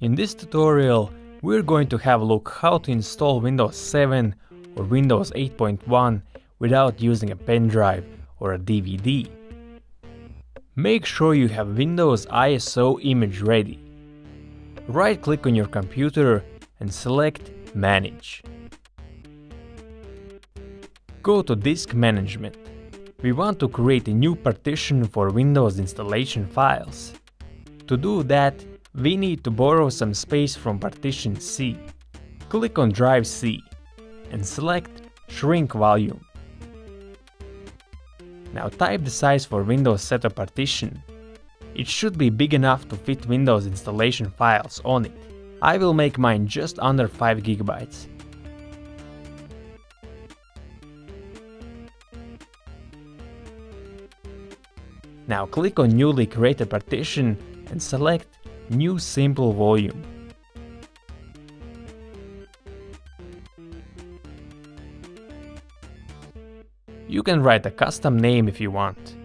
In this tutorial, we're going to have a look how to install Windows 7 or Windows 8.1 without using a pen drive or a DVD. Make sure you have Windows ISO image ready. Right-click on your computer and select Manage. Go to Disk Management. We want to create a new partition for Windows installation files. To do that, we need to borrow some space from partition C. Click on Drive C and select Shrink Volume. Now type the size for Windows setup partition. It should be big enough to fit Windows installation files on it. I will make mine just under 5 GB. Now click on newly created partition and select New Simple Volume. You can write a custom name if you want.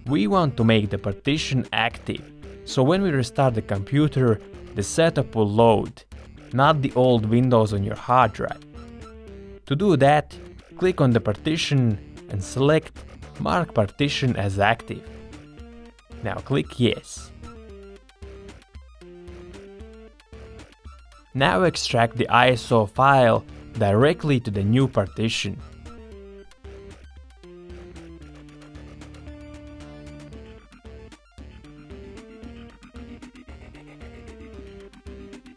We want to make the partition active, so when we restart the computer, the setup will load, not the old Windows on your hard drive. To do that, click on the partition and select Mark Partition as Active. Now click Yes. Now extract the ISO file directly to the new partition.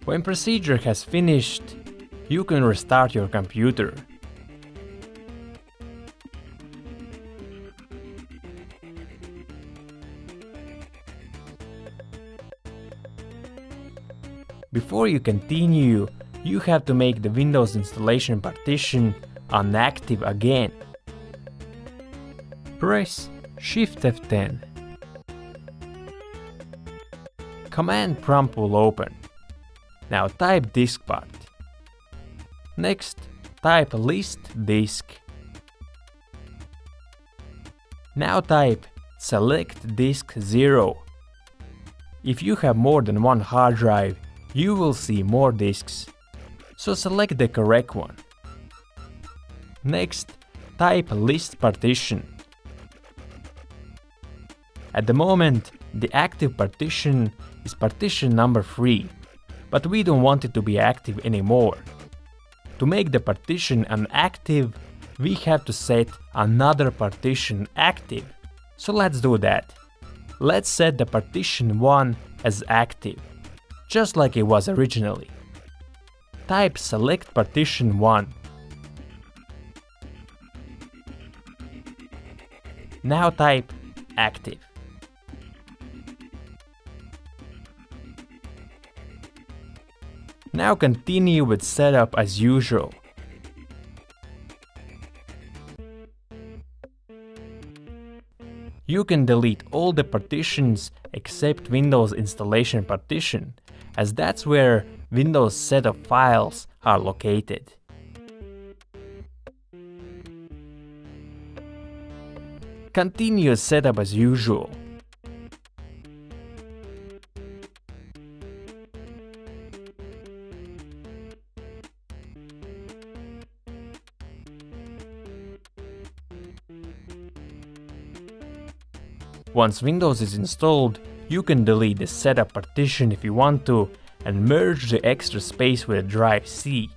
When procedure has finished, you can restart your computer. Before you continue, you have to make the Windows installation partition inactive again. Press Shift F10. Command prompt will open. Now type diskpart. Next, type list disk. Now type select disk 0. If you have more than one hard drive, you will see more disks, so select the correct one. Next, type list partition. At the moment, the active partition is partition number 3. But we don't want it to be active anymore. To make the partition inactive, we have to set another partition active. So let's do that. Let's set the partition 1 as active, just like it was originally. Type select partition 1. Now type active. Now continue with setup as usual. You can delete all the partitions except Windows installation partition, as that's where Windows setup files are located. Continue setup as usual. Once Windows is installed, you can delete the setup partition if you want to and merge the extra space with a drive C.